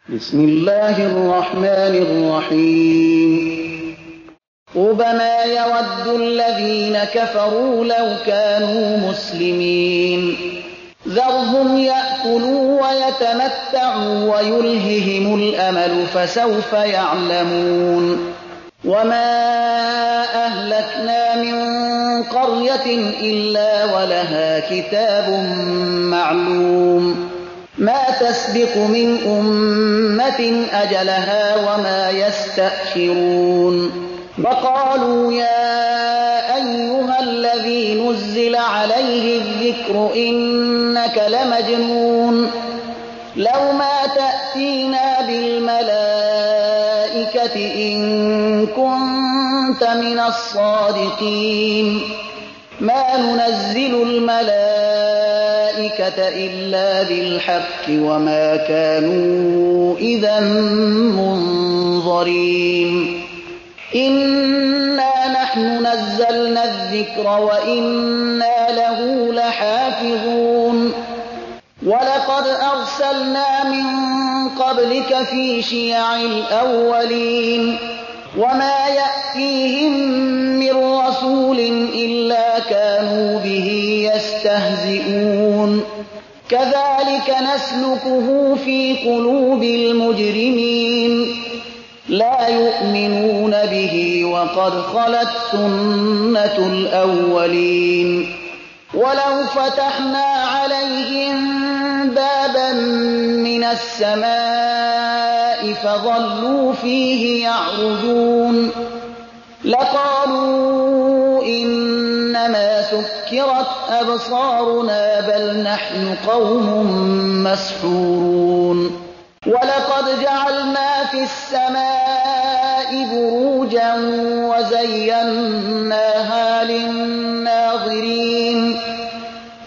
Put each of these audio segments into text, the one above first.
بسم الله الرحمن الرحيم ربما يود الذين كفروا لو كانوا مسلمين ذرهم يأكلوا ويتمتعوا ويلههم الأمل فسوف يعلمون وما أهلكنا من قرية إلا ولها كتاب معلوم ما تسبق من أمة أجلها وما يستأخرون وقالوا يا أيها الذي نزل عليه الذكر إنك لمجنون لو ما تأتينا بالملائكة إن كنت من الصادقين ما ننزل الملائكة إلا بالحق وما كانوا إذا منظرين إنا نحن نزلنا الذكر وإنا له لحافظون ولقد أرسلنا من قبلك في شيع الأولين وما يأتيهم من رسول إلا كانوا به يستهزئون كذلك نسلكه في قلوب المجرمين لا يؤمنون به وقد خلت سنة الأولين ولو فتحنا عليهم بابا من السماء فظلوا فيه يعرجون لقالوا إنما سكرت أبصارنا بل نحن قوم مسحورون ولقد جعلنا في السماء بروجا وزيناها للناظرين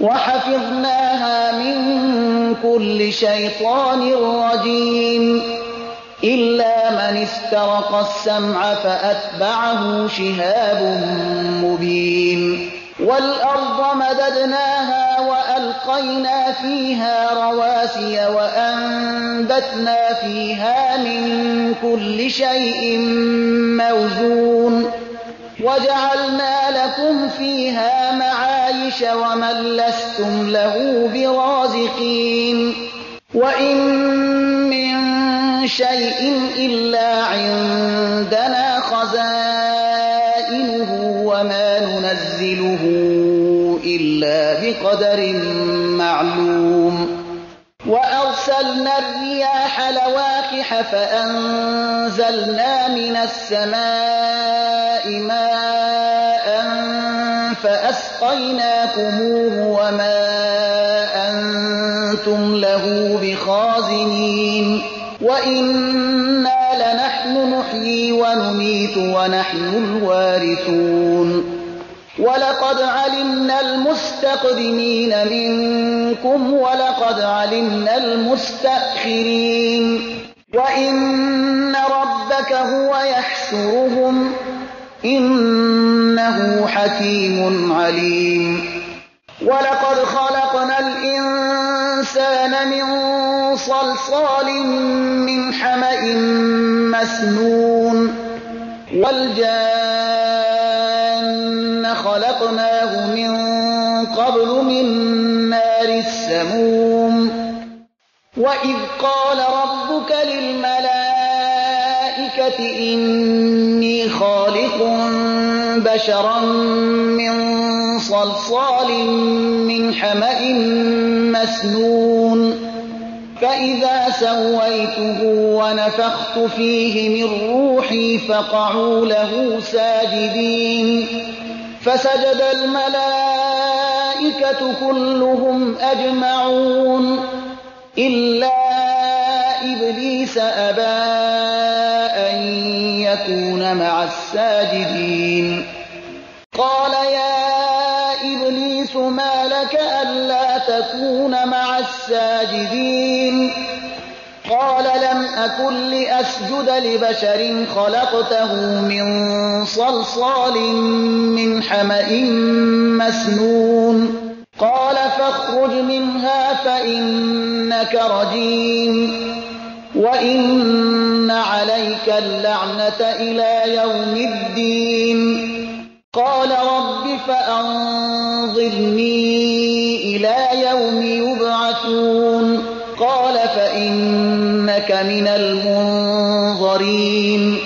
وحفظناها من كل شيطان رجيم إلا من استرق السمع فأتبعه شهاب مبين والأرض مددناها وألقينا فيها رواسي وأنبتنا فيها من كل شيء موزون وجعلنا لكم فيها معايش ومن لستم له برازقين وإن من شيء إلا عندنا خزائنه وما ننزله إلا بقدر معلوم وأرسلنا الرياح لواقح فأنزلنا من السماء ماء فأسقيناكموه وما أنتم له بخازنين وإنا لنحن نحيي ونميت ونحن الوارثون ولقد علمنا المستقدمين منكم ولقد علمنا المستأخرين وإن ربك هو يحشرهم إنه حكيم عليم ولقد خلقنا الإنسان من صلصال من حمأ مسنون والجان خلقناه من قبل من نار السموم وإذ قال ربك للملائكة إني خالق بشرا من صلصال من حمأ مسنون فإذا سويته ونفخت فيه من روحي فقعوا له ساجدين فسجد الملائكة كلهم أجمعون إلا إبليس أبى أن يكون مع الساجدين قال يا إبليس ما لك ألا تكون مع الساجدين قال لم أكن لأسجد لبشر خلقته من صلصال من حمأ مسنون قال فاخرج منها فإنك رجيم وَإِنَّ عَلَيْكَ اللَّعْنَةَ إِلَىٰ يَوْمِ الدِّينِ قَالَ رَبِّ فَأَنظِرْنِي إِلَىٰ يَوْمِ يُبْعَثُونَ قَالَ فَإِنَّكَ مِنَ الْمُنظَرِينَ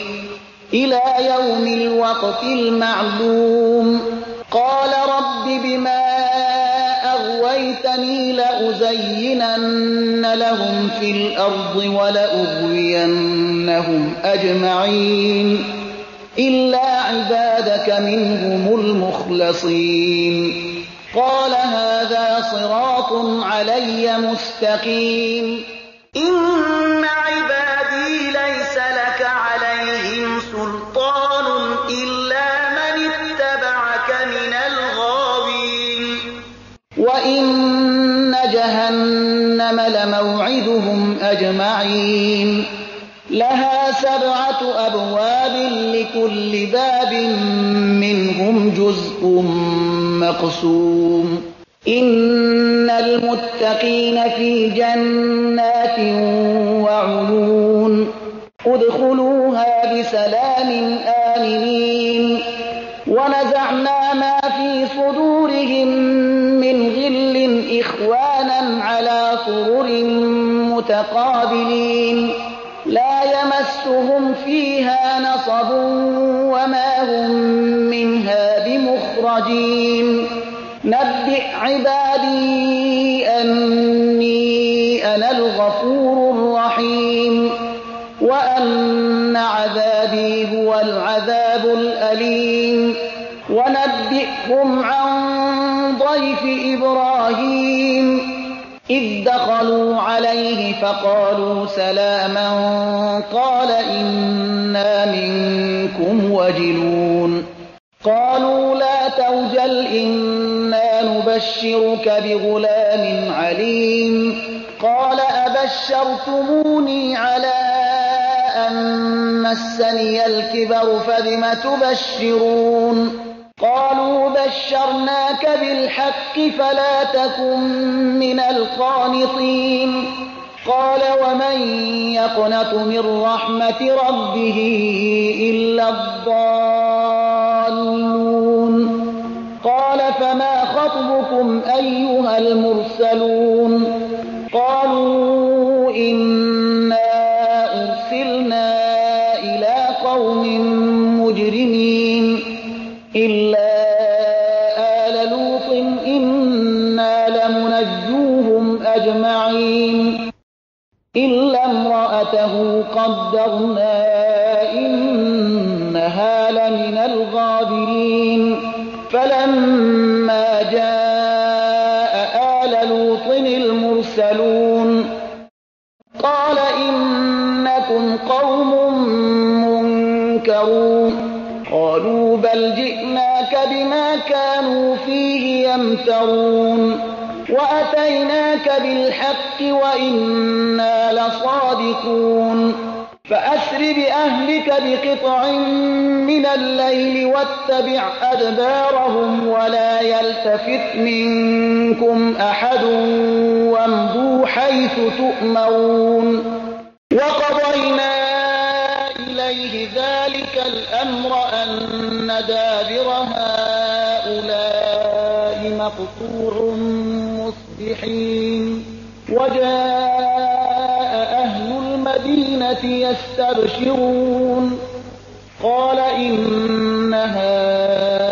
إِلَىٰ يَوْمِ الْوَقْتِ الْمَعْلُومِ قَالَ رَبِّ بِمَا أَغْوَيْتَنِي لَأُزَيِّنَنَّ لَهُمْ فِي الْأَرْضِ وَلَأُغْوِيَنَّهُمْ أَجْمَعِينَ إِلَّا عِبَادَكَ مِنْهُمُ الْمُخْلَصِينَ قَالَ هَٰذَا صِرَاطٌ عَلَيَّ مُسْتَقِيمٌ إِنَّ عِبَادِي لَيْسَ لَكَ عَلَيْهِمْ سُلْطَانٌ إِلَّا مَنِ اتَّبَعَكَ مِنَ الْغَاوِينَ وَإِنَّ جَهَنَّمَ لَمَوْعِدُهُمْ أَجْمَعِينَ لَهَا 7 أبواب لِكُلِّ باب منهم جزء مقسوم إِنَّ الْمُتَّقِينَ فِي جَنَّاتٍ وَعُيُونٍ ادْخُلُوهَا بِسَلَامٍ آمِنِينَ وَنَزَعْنَا مَا فِي صُدُورِهِم مِّنْ غِلٍّ إِخْوَانًا عَلَىٰ سُرُرٍ مُّتَقَابِلِينَ لَا يَمَسُّهُمْ فِيهَا نَصَبٌ وَمَا هُم مِّنْهَا بِمُخْرَجِينَ نَبِّئْ عِبَادِي أَنِّي أَنَا الْغَفُورُ الرَّحِيمُ وَأَنَّ عَذَابِي هُوَ الْعَذَابُ الْأَلِيمُ وَنَبِّئْهُمْ عَن ضَيْفِ إِبْرَاهِيمَ إِذْ دَخَلُوا عَلَيْهِ فَقَالُوا سَلَامًا قَالَ إِنَّا مِنكُمْ وَجِلُونَ قَالُوا لَا تَوْجَلْ إِنَّا نُبَشِّرُكَ بِغُلَامٍ عَلِيمٍ قَالَ أَبَشَّرْتُمُونِي عَلَىٰ أَن مَّسَّنِيَ الْكِبَرُ فَبِمَ تُبَشِّرُونَ قَالُوا بَشَّرْنَاكَ بِالْحَقِّ فَلَا تَكُن مِّنَ الْقَانِطِينَ قَالَ وَمَن يَقْنَطُ مِن رَّحْمَةِ رَبِّهِ إِلَّا الضَّالُّونَ قَالَ فَمَا خَطْبُكُمْ أَيُّهَا الْمُرْسَلُونَ قَالُوا إِنَّا أُرْسِلْنَا إِلَىٰ قَوْمٍ مُّجْرِمِينَ إِلَّا آلَ لُوطٍ إِنَّا لَمُنَجُّوهُمْ أَجْمَعِينَ إِلَّا امْرَأَتَهُ قَدَّرْنَا إِنَّهَا لَمِنَ الْغَابِرِينَ فَلَمَّا جَاءَ آلَ لُوطٍ الْمُرْسَلُونَ قَالَ إِنَّكُمْ قَوْمٌ مُّنكَرُونَ قَالُوا بَلْ جِئْنَاكَ بِمَا كَانُوا فِيهِ يَمْتَرُونَ وَأَتَيْنَاكَ بِالْحَقِّ وَإِنَّا لَصَادِقُونَ فَأَسْرِ بِأَهْلِكَ بِقِطْعٍ مِّنَ اللَّيْلِ وَاتَّبِعْ أَدْبَارَهُمْ وَلَا يَلْتَفِتْ مِنكُمْ أَحَدٌ وَامْضُوا حَيْثُ تُؤْمَرُونَ وَقَضَيْنَا إِلَيْهِ ذَٰلِكَ الْأَمْرَ أَنَّ دَابِرَ هَٰؤُلَاءِ مَقْطُوعٌ مُّصْبِحِينَ وَجَاءَ أَهْلُ الْمَدِينَةِ يَسْتَبْشِرُونَ قَالَ إِنَّ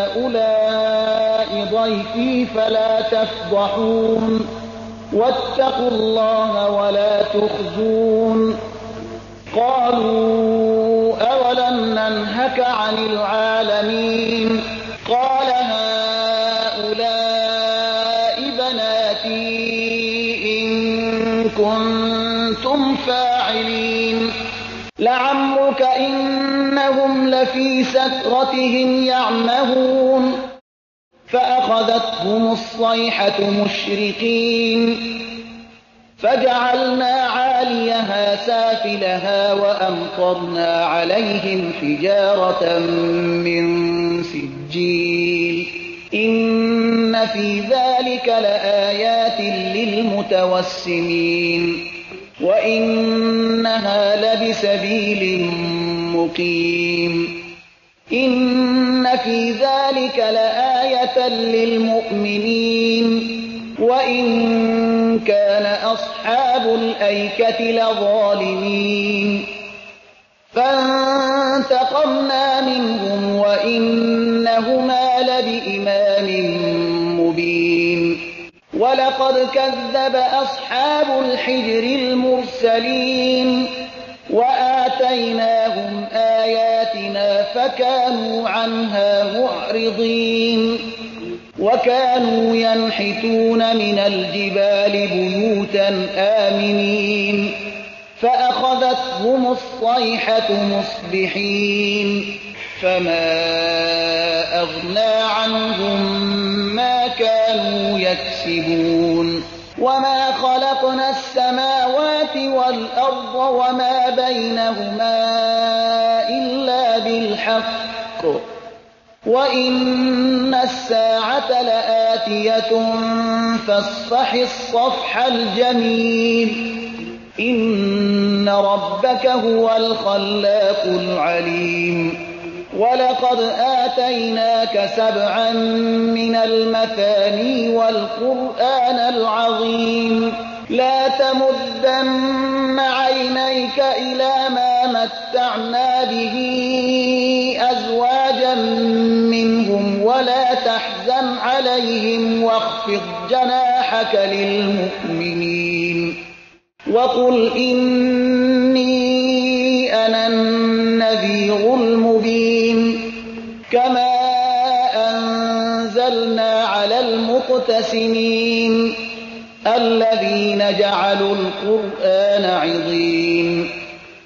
هَٰؤُلَاءِ ضَيْفِي فَلَا تَفْضَحُونِ وَاتَّقُوا اللَّهَ وَلَا تُخْزُونِ قَالُوا أَوَلَمْ نَنْهَكَ عَنِ الْعَالَمِينَ قَالَ هَٰؤُلَاءِ بَنَاتِي إِن كُنتُمْ فَاعِلِينَ لَعَمْرُكَ إِنَّهُمْ لَفِي سَكْرَتِهِمْ يَعْمَهُونَ فَأَخَذَتْهُمُ الصَّيْحَةُ مُشْرِقِينَ فَجَعَلْنَا عَالِيَهَا سَافِلَهَا وَأَمْطَرْنَا عَلَيْهِمْ حِجَارَةً مِّن سِجِّيلٍ إِنَّ فِي ذَٰلِكَ لَآيَاتٍ لِّلْمُتَوَسِّمِينَ وَإِنَّهَا سبيل مقيم إن في ذلك لآية للمؤمنين وإن كان أصحاب الأيكة لظالمين فانتقمنا منهم وإنهما لبإمام مبين ولقد كذب أصحاب الحجر المرسلين وآتيناهم آياتنا فكانوا عنها معرضين وكانوا ينحتون من الجبال بيوتا آمنين فأخذتهم الصيحة مصبحين فما أغنى عنهم ما كانوا يكسبون وما خلقنا السماوات والأرض وما بينهما إلا بالحق وإن الساعة لآتية فاصفح الصفح الجميل إن ربك هو الخلاق العليم ولقد آتيناك 7 من المثاني والقرآن العظيم لا تمدن عينيك إلى ما متعنا به أزواجا منهم ولا تحزن عليهم واخفض جناحك للمؤمنين وقل إني أنا النذير المبين كما أنزلنا على المقتسمين الذين جعلوا القرآن عضين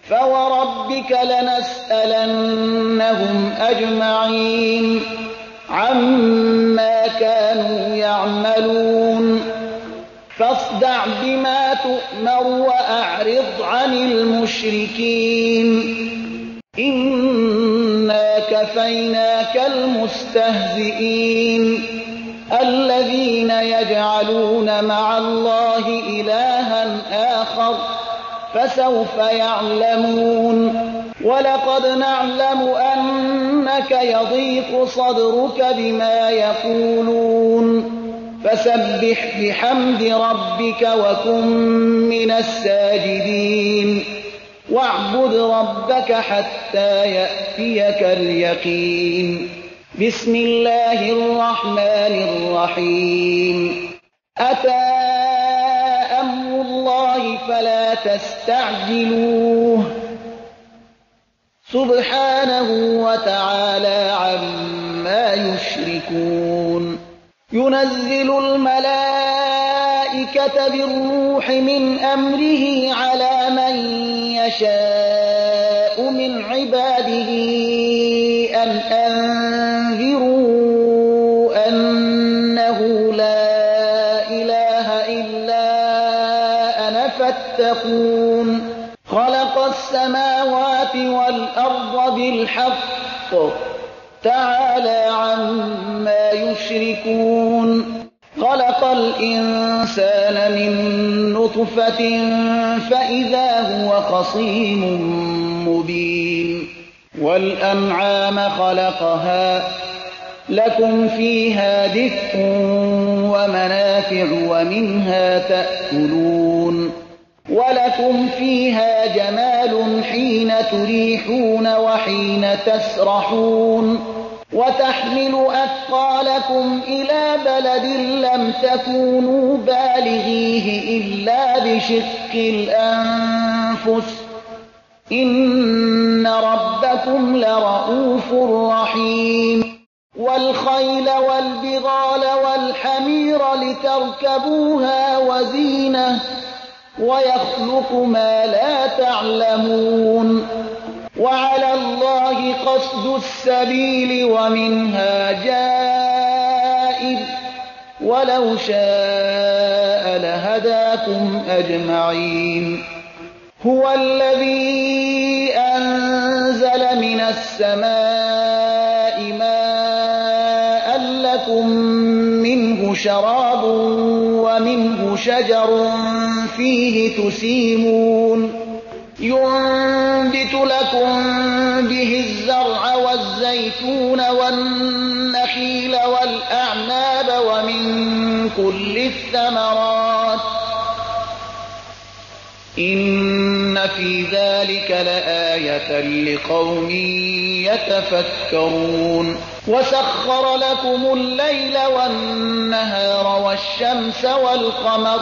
فوربك لنسألنهم أجمعين عما كانوا يعملون فاصدع بما تؤمر وأعرض عن المشركين إنا كفيناك المستهزئين الذين يجعلون مع الله إلها آخر فسوف يعلمون ولقد نعلم أنك يضيق صدرك بما يقولون فسبح بحمد ربك وكن من الساجدين واعبد ربك حتى يأتيك اليقين بسم الله الرحمن الرحيم أتى أمر الله فلا تستعجلوه سبحانه وتعالى عما يشركون ينزل الملائكة بالروح من أمره على من يشاء من عباده أن أنذروا أنه لا إله إلا أنا فاتقون خلق السماوات والأرض بالحق تعالى عما يشركون خلق الإنسان من نطفة فإذا هو خصيم مبين والأنعام خلقها لكم فيها دفء ومنافع ومنها تأكلون ولكم فيها جمال حين تريحون وحين تسرحون وتحمل أثقالكم إلى بلد لم تكونوا بالغيه إلا بشق الأنفس إن ربكم لرؤوف رحيم والخيل والبغال والحمير لتركبوها وزينة ويخلق ما لا تعلمون وعلى الله قصد السبيل ومنها جائر ولو شاء لهداكم أجمعين هو الذي أنزل من السماء ماء لكم منه شراب ومنه شجر فيه تسيمون ينبت لكم به الزرع والزيتون والنخيل والأعناب ومن كل الثمرات إن في ذلك لآية لقوم يتفكرون وسخر لكم الليل والنهار والشمس والقمر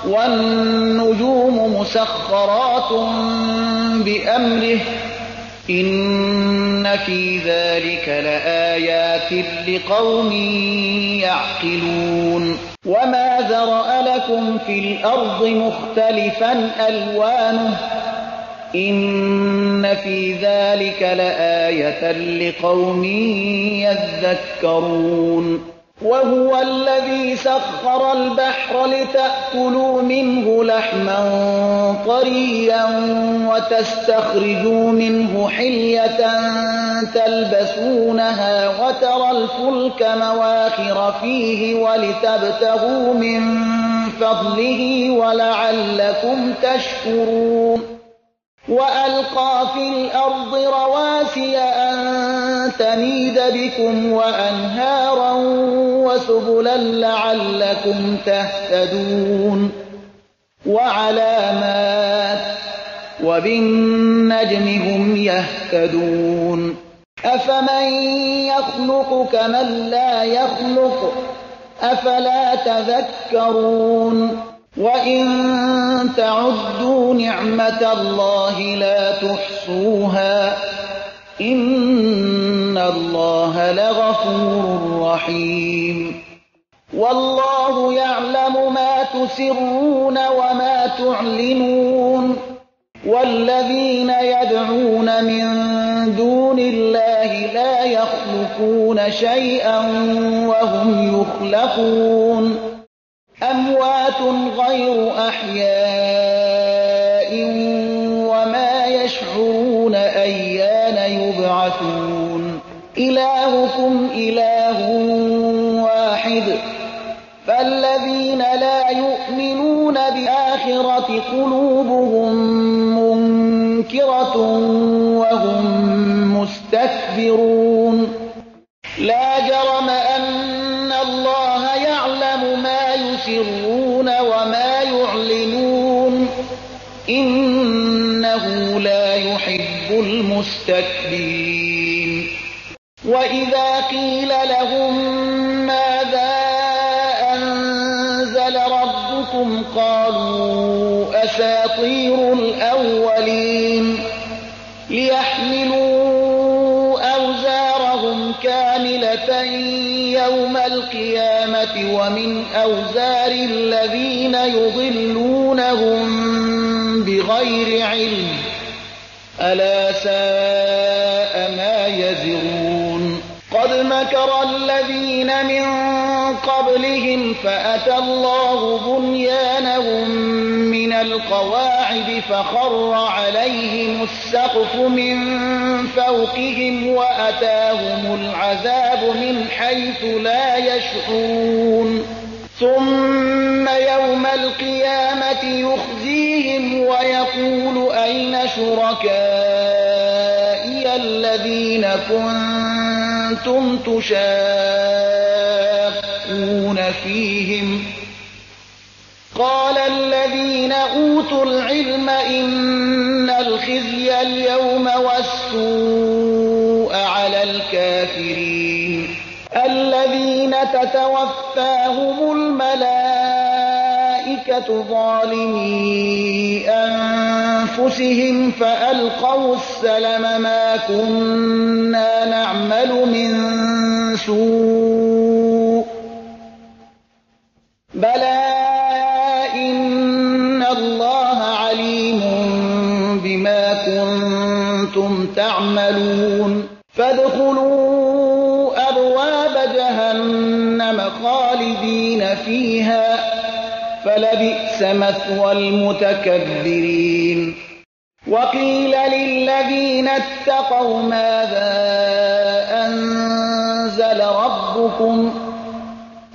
والنجوم مسخرات بأمره إن في ذلك لآيات لقوم يعقلون وما ذرأ لكم في الأرض مختلفا ألوانه إن في ذلك لآية لقوم يذكرون وهو الذي سخر البحر لتأكلوا منه لحما طريا وتستخرجوا منه حلية تلبسونها وترى الفلك مواخر فيه ولتبتغوا من فضله ولعلكم تشكرون وألقى في الأرض رواسي أن تميد بكم وأنهارا وسبلا لعلكم تهتدون وعلامات وبالنجم هم يهتدون أفمن يخلق كمن لا يخلق أفلا تذكرون وإن تعدوا نعمة الله لا تحصوها إن الله لغفور رحيم والله يعلم ما تسرون وما تعلنون والذين يدعون من دون الله لا يخلقون شيئا وهم يخلقون أموات غير أحياء وما يشعرون أيان يبعثون إلهكم إله واحد فالذين لا يؤمنون بالآخرة قلوبهم منكرة وهم مستكبرون لا جرم أن الله يعلم ما يسرون وما يعلنون إنه لا يحب المستكبرين وإذا قيل لهم ماذا أنزل ربكم قالوا أساطير الأولين ليحملوا أوزارهم كاملة يوم القيامة ومن أوزار الذين يضلونهم بغير علم ألا ساء ما يزرون قد مكر الذين من قبلهم فأتى الله بنيانهم من القواعد فخر عليهم السقف من فوقهم وأتاهم العذاب من حيث لا يشعرون ثم يوم القيامة يخزيهم ويقول أين شركائي الذين كنتم تشاقون فيهم قال الذين أوتوا العلم إن الخزي اليوم والسوء على الكافرين الذين تتوفاهم الملائكة ظالمي أنفسهم فألقوا السلم ما كنا نعمل من سوء بلى إن الله عليم بما كنتم تعملون فادخلوا أبواب جهنم خالدين فيها فلبئس مثوى المتكبرين وقيل للذين اتقوا ماذا أنزل ربكم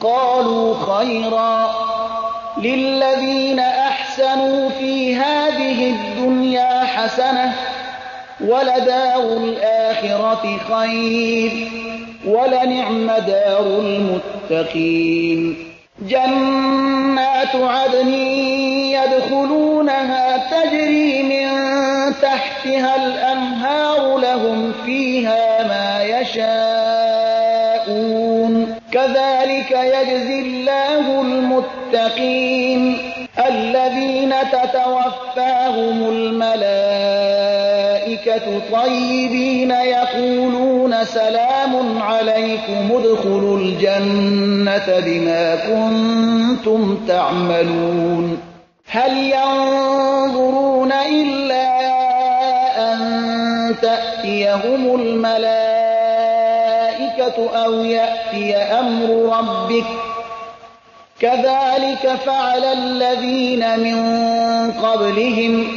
قالوا خيرا للذين أحسنوا في هذه الدنيا حسنة ولدار الآخرة خير ولنعم دار المتقين جنات عدن يدخلونها تجري من تحتها الأنهار لهم فيها ما يشاءون كذلك يجزي الله المتقين الذين تتوفاهم الملائكة طيبين يقولون سلام عليكم ادخلوا الجنة بما كنتم تعملون هل ينظرون إلا أن تأتيهم الملائكة أو يأتي أمر ربك كذلك فعل الذين من قبلهم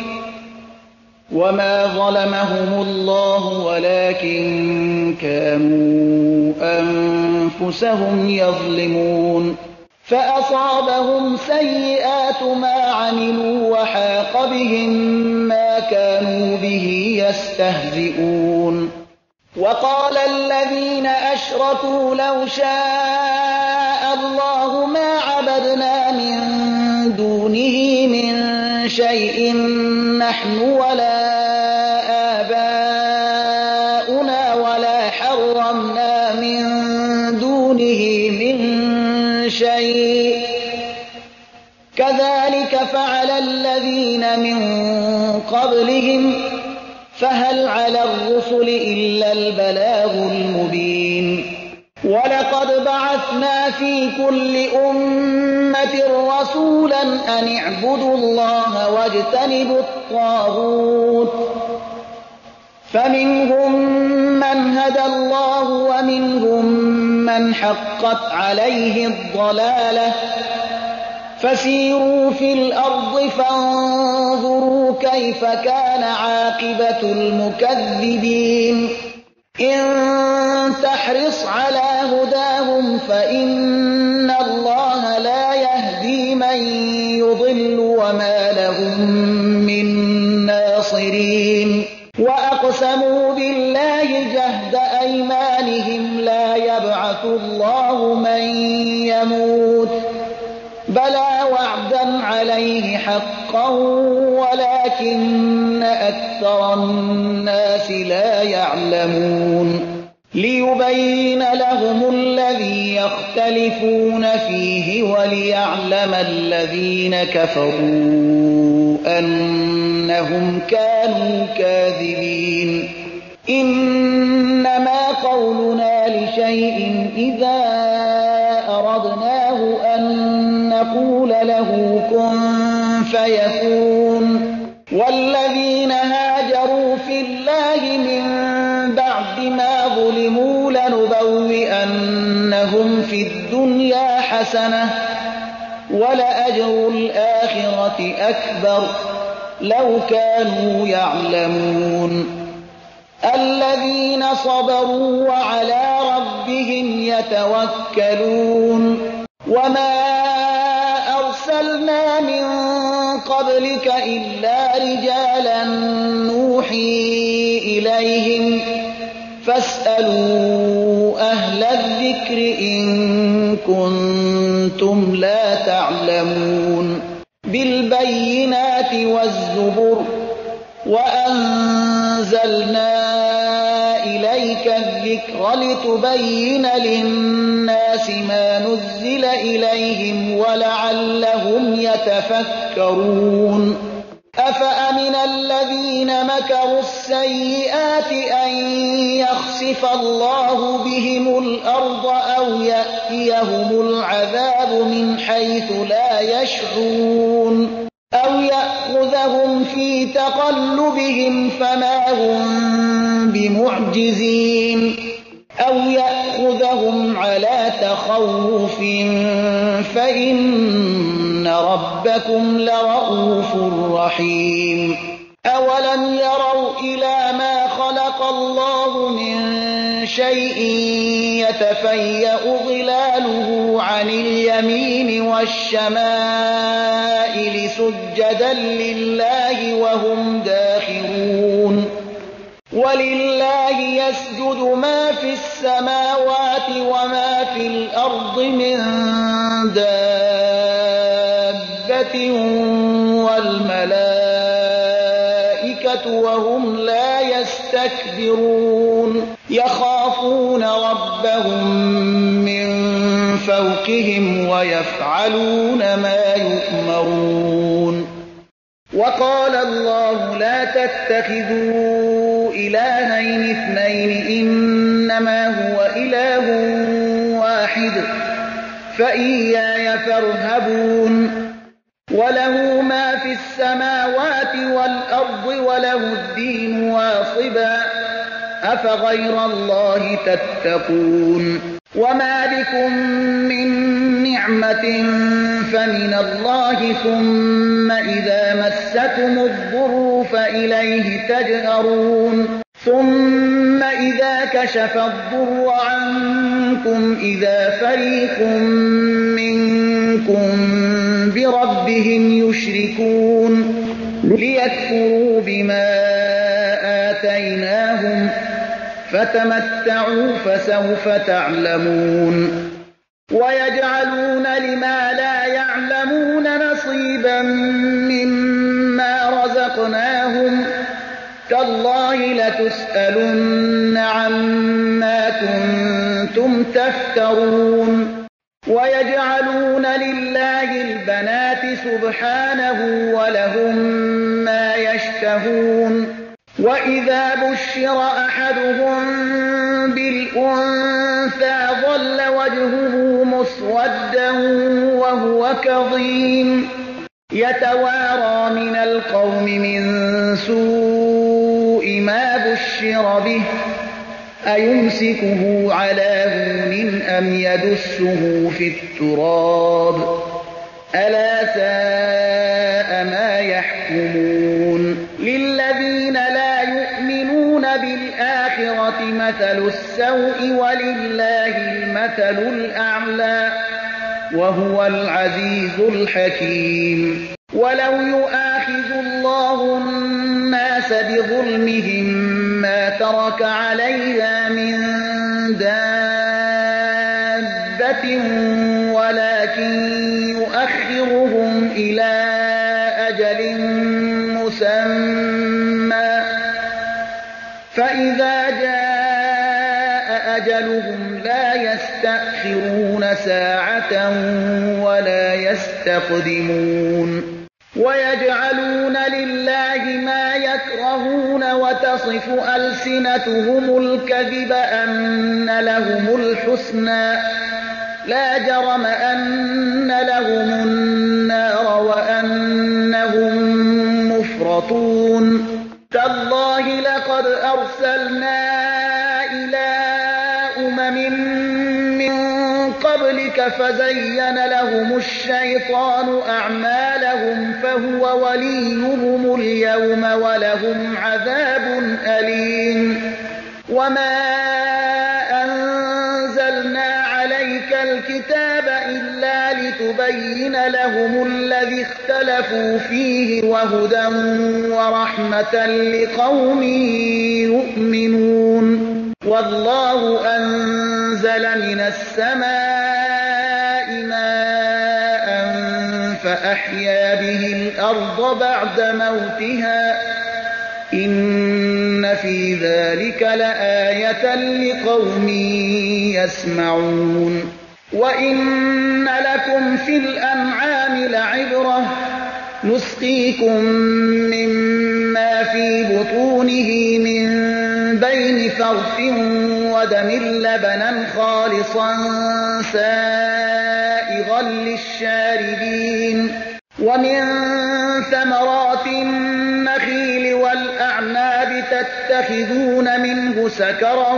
وما ظلمهم الله ولكن كانوا أنفسهم يظلمون فأصابهم سيئات ما عملوا وحاق بهم ما كانوا به يستهزئون وقال الذين أشركوا لو شاء الله ما عبدنا من دونه من شيء نحن ولا آباؤنا ولا حرمنا من دونه من شيء كذلك فعل الذين من قبلهم فهل على الرسل إلا البلاغ المبين ولقد بعثنا في كل أمة رسولا أن اعبدوا الله واجتنبوا الطاغوت فمنهم من هدى الله ومنهم من حقت عليه الضلالة فسيروا في الأرض فانظروا كيف كان عاقبة المكذبين إن تحرص على هداهم فإن الله لا يهدي من يضل وما لهم من ناصرين وأقسموا بالله جهد أيمانهم لا يبعث الله من يموت بلى وعدا عليه حقا ولكن أكثر الناس لا يعلمون ليبين لهم الذي يختلفون فيه وليعلم الذين كفروا أنهم كانوا كاذبين إنما قولنا لشيء إذا أردناه أن نقول له كن فيكون والذين هاجروا في الله من بعد ما ظلموا لنبوئنهم في الدنيا حسنة ولأجر الآخرة أكبر لو كانوا يعلمون الذين صبروا وعلى ربهم يتوكلون وما أرسلنا من قبلك إلا رجالا نوحي إليهم فاسألوا أهل الذكر إن كنتم لا تعلمون بالبينات والزبر وأنزلنا إليك الذكر لتبين للناس ما نزل إليهم ولعلهم يتفكرون أفأمن الذين مكروا السيئات أن يخسف الله بهم الأرض أو يأتيهم العذاب من حيث لا يشعرون أو يأخذهم في تقلبهم فما هم بمعجزين أو يأخذهم على تخوف فإن ربكم لرءوف رحيم أولم يروا إلى ما خلق الله من شيء يتفيأ ظلاله عن اليمين والشمائل سجدا لله وهم داخرون ولله يسجد ما في السماوات وما في الأرض من دابة والملائكة وهم لا يستكبرون يخافون ربهم من فوقهم ويفعلون ما يؤمرون وقال الله لا تتخذوا إلهين اثنين إنما هو إله واحد فإياي فارهبون وله ما في السماوات والأرض وله الدين واصبا أفغير الله تتقون وما بكم من نعمة فمن الله ثم إذا مسكم الضر فإليه تجأرون ثم إذا كشف الضر عنكم إذا فريق منكم بربهم يشركون ليكفروا بما آتيناهم فتمتعوا فسوف تعلمون ويجعلون لما لا يعلمون نصيبا مما رزقناهم تالله لتسألن عما كنتم تفترون ويجعلون لله البنات سبحانه ولهم ما يشتهون وإذا بشر أحدهم بالأنثى ظل وجهه مسودا وهو كظيم يتوارى من القوم من سوء ما بشر به أيمسكه على هون أم يدسه في التراب ألا ساء ما يحكمون للذين لا يؤمنون بالآخرة مثل السوء ولله المثل الأعلى وهو العزيز الحكيم ولو يؤاخذ الله الناس بظلمهم ما ترك عليها من دابة ولكن يؤخرهم إلى أجل مسمى فإذا جاء أجلهم لا يستأخرون ساعة ولا يستقدمون ويجعلون لله ما يكرهون وتصف ألسنتهم الكذب أن لهم الحسنى لا جرم أن لهم النار وأنهم مفرطون تالله لقد أرسلنا إلى من قبلك فزين لهم الشيطان أعمالهم فهو وليهم اليوم ولهم عذاب أليم وما أنزلنا عليك الكتاب إلا لتبين لهم الذي اختلفوا فيه وهدى ورحمة لقوم يؤمنون والله أنزل من السماء ماء فأحيا به الأرض بعد موتها إن في ذلك لآية لقوم يسمعون وإن لكم في الأنعام لعبرة نسقيكم مما في بطونه من بين فرث ودم لبنا خالصا سائغا للشاربين ومن ثمرات النخيل والأعناب تتخذون منه سكرا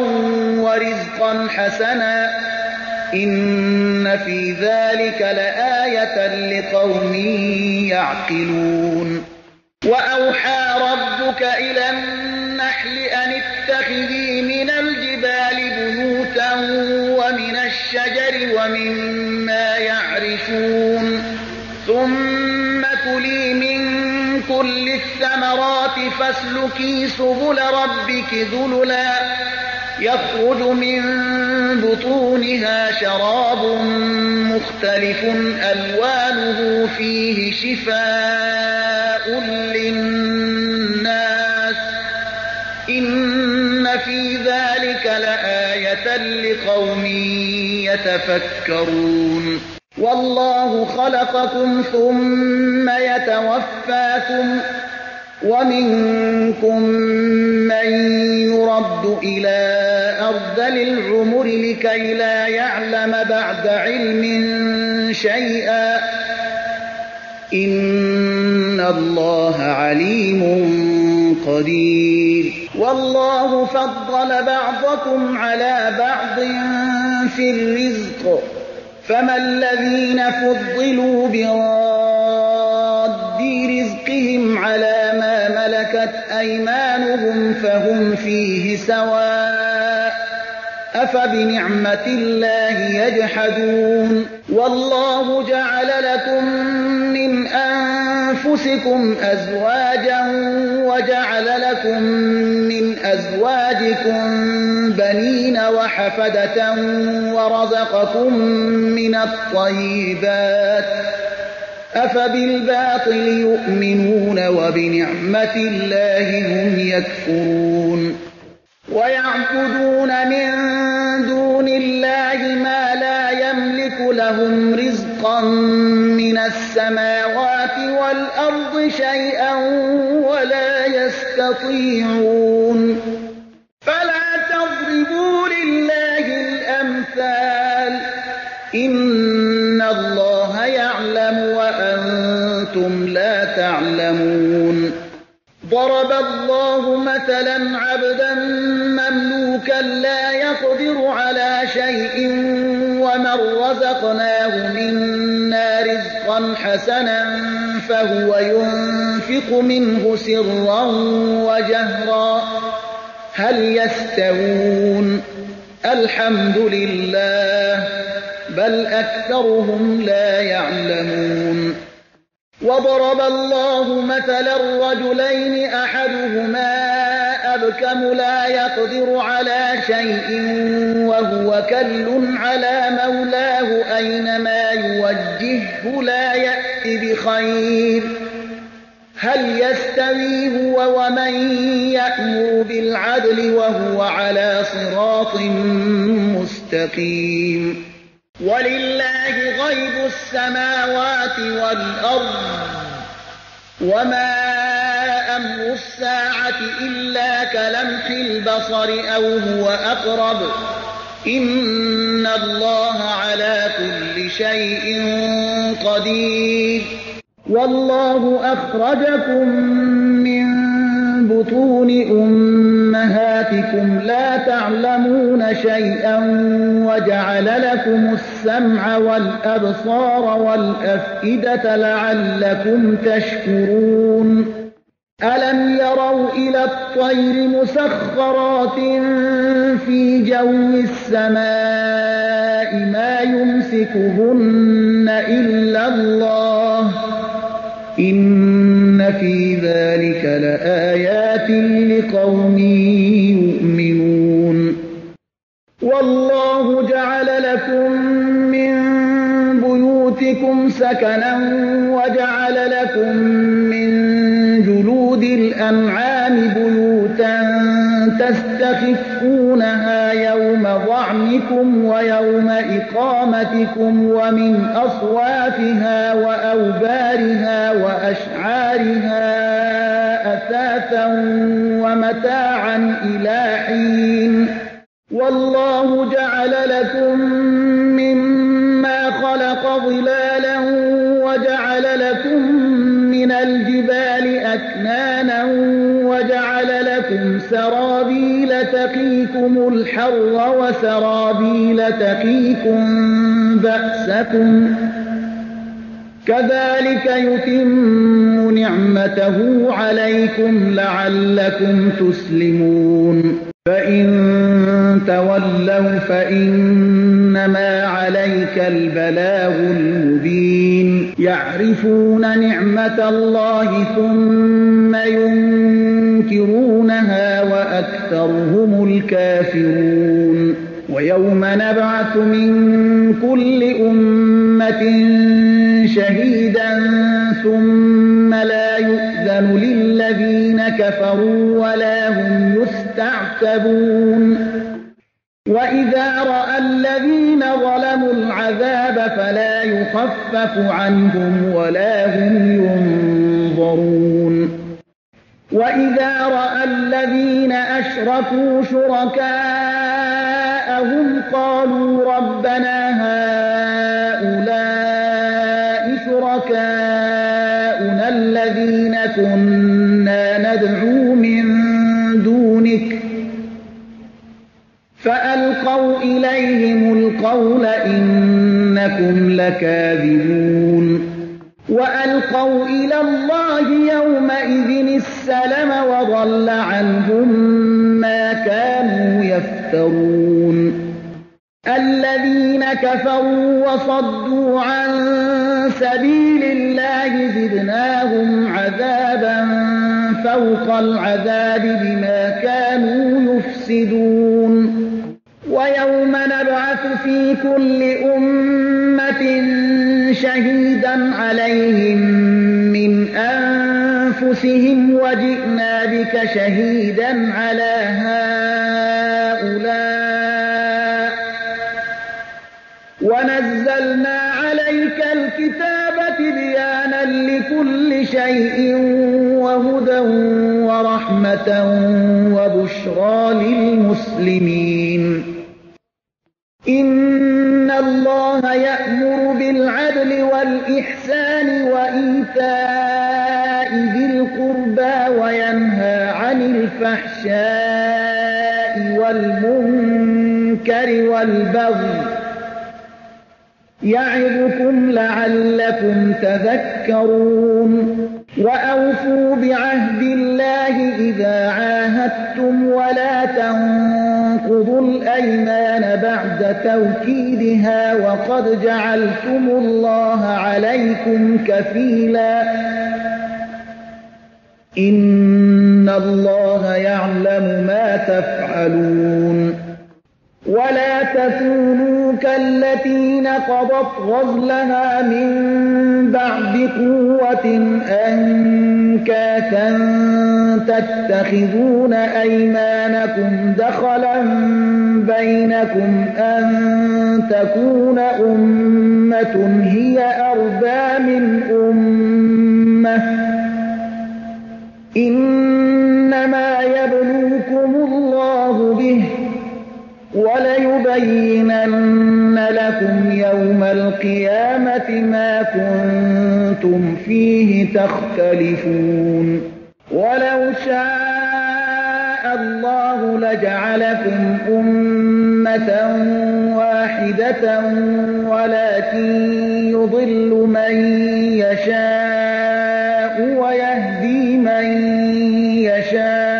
ورزقا حسنا إن في ذلك لآية لقوم يعقلون وأوحى ربك إلى النحل أن اتخذي من الجبال بيوتا ومن الشجر ومما يعرشون ثم كلي من كل الثمرات الخيرات فاسلكي سبل ربك ذللا يخرج من بطونها شراب مختلف ألوانه فيه شفاء للناس إن في ذلك لآية لقوم يتفكرون والله خلقكم ثم يتوفاكم ومنكم من يرد إلى أرذل العمر لكي لا يعلم بعد علم شيئا إن الله عليم قدير والله فضل بعضكم على بعض في الرزق فما الذين فضلوا براد رزقهم على ما ملكت أيمانهم فهم فيه سواء أفبنعمة الله يجحدون والله جعل لكم من أنفسكم أزواجا وجعل لكم من أزواجكم بنين وحفدة ورزقكم من الطيبات أفبالباطل يؤمنون وبنعمة الله هم يكفرون ويعبدون من دون الله ما لا يملك لهم رزقا من السماوات والأرض شيئا ولا يستطيعون فلا تضربوا لله الأمثال إن الله يعلم وأنتم لا تعلمون ضرب الله مثلا عبدا مملوكا لا يقدر على شيء ومن رزقناه منا رزقا حسنا فهو ينفق منه سرا وجهرا هل يستوون الحمد لله بل أكثرهم لا يعلمون وضرب الله مثلا رجلين أحدهما أبكم لا يقدر على شيء وهو كل على مولاه أينما يوجهه لا يأت بخير هل يستوي هو ومن يأمر بالعدل وهو على صراط مستقيم ولله غيب السماوات والأرض وما أمر الساعة إلا كلمح البصر أو هو أقرب إن الله على كل شيء قدير والله أخرجكم من بطون أمهاتكم لا تعلمون شيئا وجعل لكم السمع والأبصار والأفئدة لعلكم تشكرون ألم يروا إلى الطير مسخرات في جو السماء ما يمسكهن إلا الله إن في ذلك لآيات لقوم يؤمنون والله جعل لكم من بيوتكم سكنا وجعل لكم من جلود الأنعام بيوتا تستخفونها يوم ظعنكم ويوم إقامتكم ومن أصوافها وأوبارها وأشعارها أثاثا ومتاعا إلى حين والله جعل لكم مما خلق ظلالا وجعل لكم من الجبال أكنانا وجعل لكم سرابيل تقيكم الحر وسرابيل تقيكم بأسكم كذلك يتم نعمته عليكم لعلكم تسلمون فإن تولوا فإنما عليك البلاغ المبين يعرفون نعمة الله ثم ينكرونها وأكثرهم الكافرون ويوم نبعث من كل أمة شهيدا ثم لا يؤذن للذين كفروا ولا هم يستعتبون وإذا رأى الذين ظلموا العذاب فلا يخفف عنهم ولا هم ينظرون وإذا رأى الذين أشركوا شركاءهم قالوا ربنا هؤلاء شركاؤنا الذين كنا ندعو من دونك فألقوا إليهم القول إنكم لكاذبون وألقوا إلى الله يومئذ السلم وضل عنهم ما كانوا يفترون الذين كفروا وصدوا عن سبيل الله زدناهم عذابا فوق العذاب بما كانوا يفسدون ويوم نبعث في كل أمة شهيدا عليهم من أنفسهم وجئنا بك شهيدا على هؤلاء ونزلنا عليك الكتاب تبيانا لكل شيء وهدى ورحمة وبشرى للمسلمين إن الله يأمر بالعدل والإحسان وإيتاء ذي القربى وينهى عن الفحشاء والمنكر والبغي يعظكم لعلكم تذكرون وأوفوا بعهد الله إذا عاهدتم ولا تنقضوا الأيمان بعد توكيدها وقد جعلتم الله عليكم كفيلا إن الله يعلم ما تفعلون ولا تكونوا كالتي نقضت غزلها من بعد قوة أنكاثا تتخذون أيمانكم دخلا بينكم أن تكون أمة هي أربى من أمة إنما يبلوكم الله به وليبينن لكم يوم القيامة ما كنتم فيه تختلفون ولو شاء الله لجعلكم أمة واحدة ولكن يضل من يشاء ويهدي من يشاء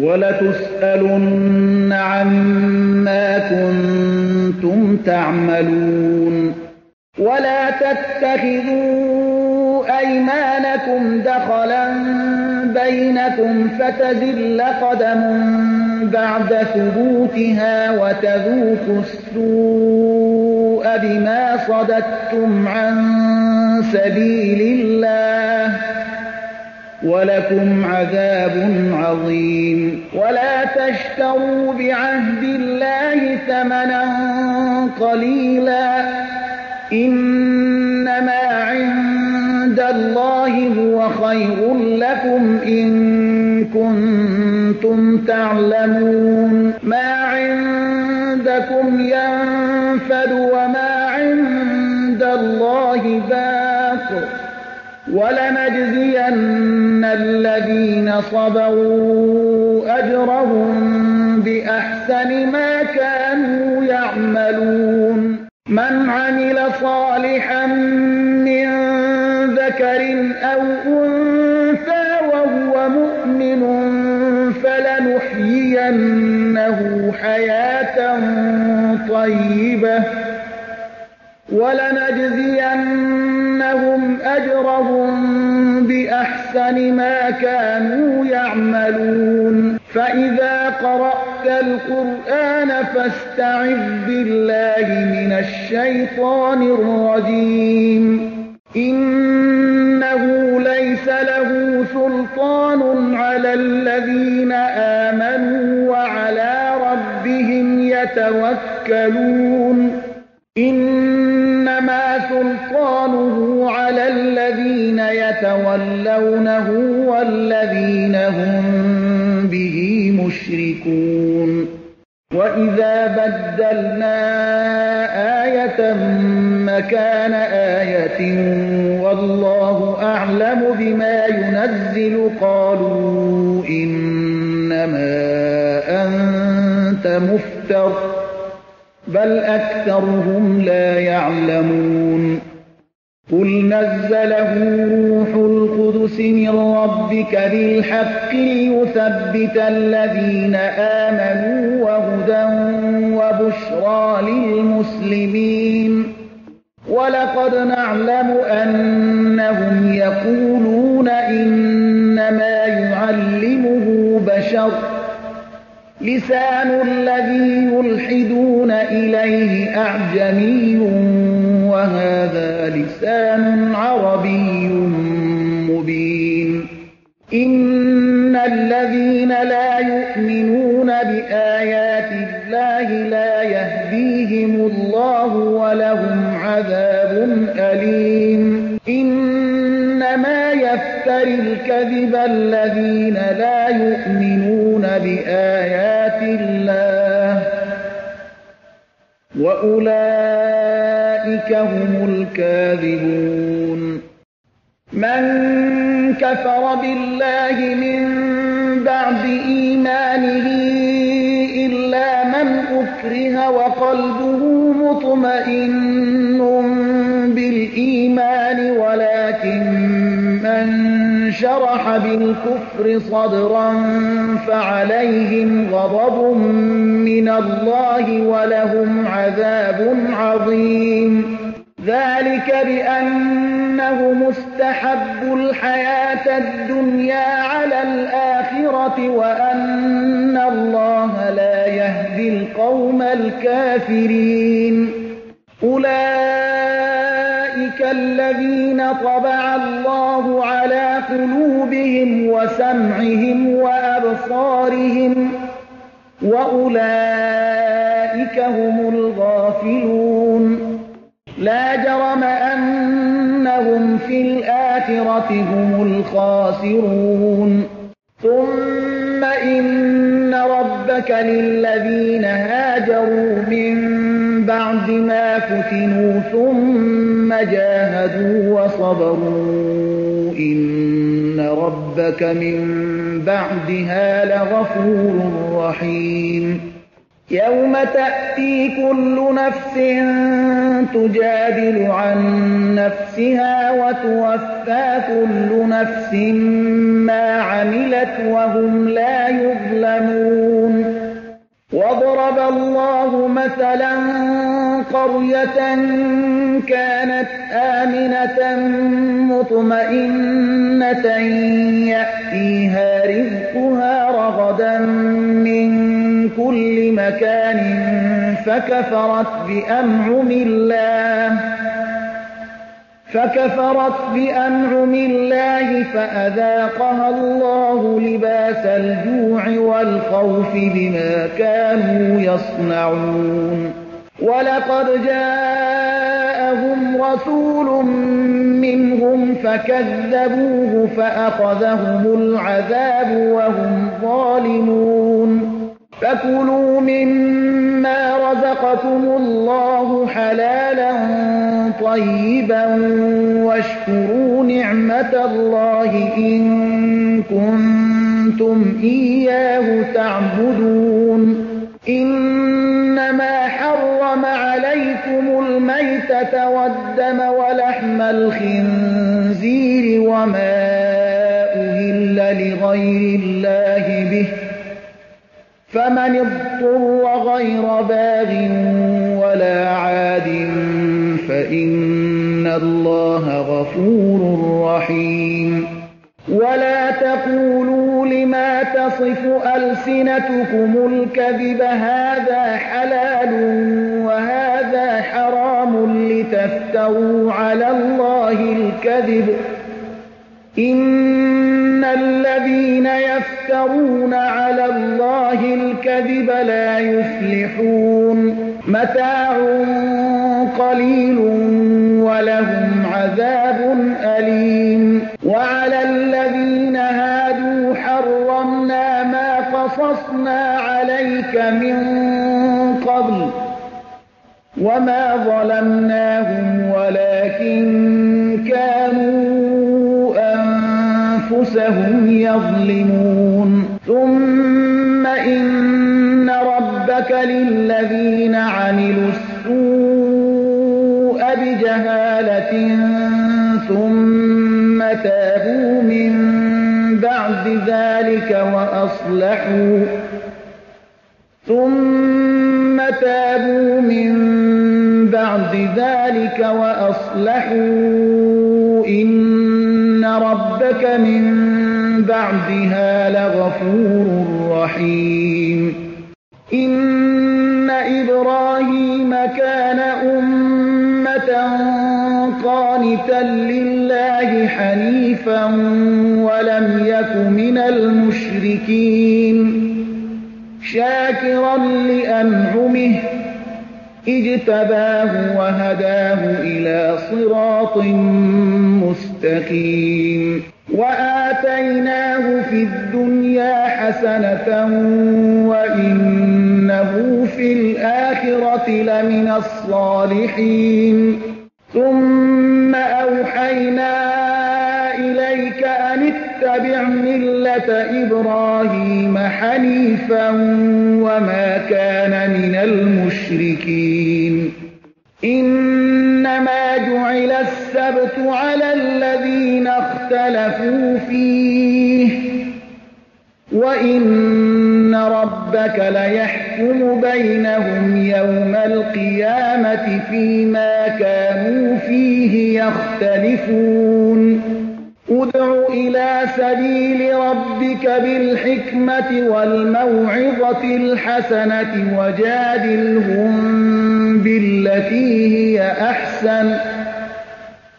ولتسألن عما كنتم تعملون ولا تتخذوا أيمانكم دخلا بينكم فتزل قدم بعد ثبوتها وتذوقوا السوء بما صددتم عن سبيل الله ولكم عذاب عظيم ولا تشتروا بعهد الله ثمنا قليلا إنما عند الله هو خير لكم إن كنتم تعلمون ما عندكم ينفد وما عند الله باق ولنجزين الذين صبروا أجرهم بأحسن ما كانوا يعملون من عمل صالحا من ذكر أو أنثى وهو مؤمن فلنحيينه حياة طيبة وَلَنَجْزِيَنَّهُمْ أَجْرَهُم بِأَحْسَنِ مَا كَانُوا يَعْمَلُونَ فَإِذَا قَرَأْتَ الْقُرْآنَ فَاسْتَعِذْ بِاللَّهِ مِنَ الشَّيْطَانِ الرَّجِيمِ إِنَّهُ لَيْسَ لَهُ سُلْطَانٌ عَلَى الَّذِينَ آمَنُوا وَعَلَىٰ رَبِّهِمْ يَتَوَكَّلُونَ إِنَّمَا سُلْطَانُهُ عَلَى الَّذِينَ يَتَوَلَّوْنَهُ وَالَّذِينَ هُم بِهِ مُشْرِكُونَ وَإِذَا بَدَّلْنَا آيَةً مَّكَانَ آيَةٍ وَاللَّهُ أَعْلَمُ بِمَا يُنَزِّلُ قَالُوا إِنَّمَا أَنتَ مُفْتَرٍ بَلْ أَكْثَرُهُمْ لَا يَعْلَمُونَ قُلْ نَزَّلَهُ رُوحُ الْقُدُسِ مِن رَّبِّكَ بِالْحَقِّ لِيُثَبِّتَ الَّذِينَ آمَنُوا وَهُدًى وَبُشْرَىٰ لِلْمُسْلِمِينَ وَلَقَدْ نَعْلَمُ أَنَّهُمْ يَقُولُونَ إِنَّمَا يُعَلِّمُهُ بَشَرٌ لِّسَانُ الَّذِي يُلْحِدُونَ إِلَيْهِ أَعْجَمِيٌّ وَهَٰذَا لِسَانٌ عَرَبِيٌّ مُّبِينٌ إِنَّ الَّذِينَ لا يُؤْمِنُونَ بِآيَاتِ اللَّهِ لا يَهْدِيهِمُ اللَّهُ وَلَهُمْ عَذَابٌ أَلِيمٌ إِنَّمَا يَفْتَرِي الْكَذِبَ الَّذِينَ لَا يُؤْمِنُونَ بِآيَاتِ اللَّهِ وَأُولَٰئِكَ هُمُ الْكَاذِبُونَ مَن كَفَرَ بِاللَّهِ مِن بَعْدِ إِيمَانِهِ إِلَّا مَنْ أُكْرِهَ وَقَلْبُهُ مُطْمَئِنٌّ بِالْإِيمَانِ وَلَٰكِن مَّن شَرَحَ بِالْكُفْرِ صَدْرًا فَعَلَيْهِمْ غَضَبٌ مِّنَ اللَّهِ وَلَهُمْ عَذَابٌ عَظِيمٌ ذَٰلِكَ بِأَنَّهُمُ اسْتَحَبُّوا الْحَيَاةَ الدُّنْيَا عَلَى الْآخِرَةِ وَأَنَّ اللَّهَ لَا يَهْدِي الْقَوْمَ الْكَافِرِينَ أُولَٰئِكَ الَّذِينَ طَبَعَ اللَّهُ عَلَىٰ قُلُوبِهِمْ وَسَمْعِهِمْ وَأَبْصَارِهِمْ وَأُولَٰئِكَ هُمُ الْغَافِلُونَ لَا جَرَمَ أَنَّهُمْ فِي الْآخِرَةِ هُمُ الْخَاسِرُونَ ثُمَّ إِنَّ رَبَّكَ لِلَّذِينَ هَاجَرُوا مِن بَعْدِ مَا فُتِنُوا ثُمَّ جَاهَدُوا وَصَبَرُوا إِنَّ رَبَّكَ مِن بَعْدِهَا لَغَفُورٌ رَّحِيمٌ يَوْمَ تَأْتِي كُلُّ نَفْسٍ تُجَادِلُ عَن نَّفْسِهَا وَتُوَفَّىٰ كُلُّ نَفْسٍ مَّا عَمِلَتْ وَهُمْ لَا يُظْلَمُونَ وَضَرَبَ اللَّهُ مَثَلًا قَرْيَةً كَانَتْ آمِنَةً مُّطْمَئِنَّةً يَأْتِيهَا رِزْقُهَا رَغَدًا مِّن كُلِّ مَكَانٍ فَكَفَرَتْ بِأَنْعُمِ اللَّهِ فَأَذَاقَهَا اللَّهُ لِبَاسَ الْجُوعِ وَالْخَوْفِ بِمَا كَانُوا يَصْنَعُونَ وَلَقَدْ جَاءَهُمْ رَسُولٌ مِّنْهُمْ فَكَذَّبُوهُ فَأَخَذَهُمُ الْعَذَابُ وَهُمْ ظَالِمُونَ فَكُلُوا مِمَّا رَزَقَكُمُ اللَّهُ حَلَالًا طَيِّبًا وَاشْكُرُوا نِعْمَتَ اللَّهِ إِن كُنتُمْ إِيَّاهُ تَعْبُدُونَ إِنَّمَا حَرَّمَ عَلَيْكُمُ الْمَيْتَةَ وَالدَّمَ وَلَحْمَ الْخِنزِيرِ وَمَا أُهِلَّ لِغَيْرِ اللَّهِ بِهِ فَمَنِ اضْطُرَّ غَيْرَ بَاغٍ وَلَا عَادٍ فإن الله غفور رحيم ولا تقولوا لما تصف ألسنتكم الكذب هذا حلال وهذا حرام لتفتروا على الله الكذب إن الذين يفترون على الله الكذب لا يفلحون متاع قليل ولهم عذاب أليم وعلى الذين هادوا حرمنا ما قصصنا عليك من قبل وما ظلمناهم ولكن كانوا أنفسهم يظلمون ثم إن ربك للذين عملوا السوء بجهالة ثم تابوا من بعد ذلك وأصلحوا إن ربك من بعدها لغفور رحيم إن إبراهيم كان أمة قانتا لله حنيفا ولم يك من المشركين شاكرا لأنعمه اجتباه وهداه إلى صراط مستقيم وآتيناه في الدنيا حسنة وإنه في الآخرة لمن الصالحين ثم أوحينا إليك أن اتبع ملة إبراهيم حنيفا وما كان من المشركين إنما جعل السبت على الذين اختلفوا فيه وإن ربك ليحكم بينهم يوم القيامة فيما كانوا فيه يختلفون ادع إلى سبيل ربك بالحكمة والموعظة الحسنة وجادلهم بالتي هي أحسن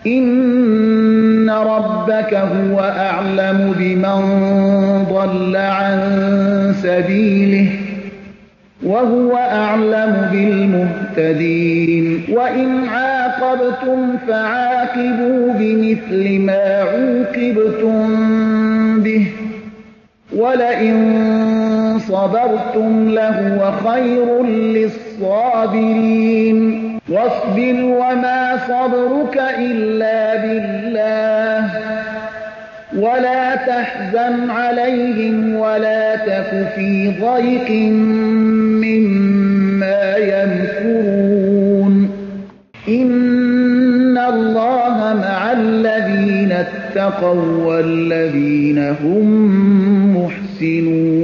إن ربك هو أعلم بمن ضل عن سبيله وهو أعلم بالمهتدين وإن عاقبتم فعاقبوا بمثل ما عوقبتم به ولئن صبرتم لهو خير للصابرين واصبر وما صبرك إلا بالله ولا تحزن عليهم ولا تك في ضيق مما يمكرون إن الله مع الذين اتقوا والذين هم محسنون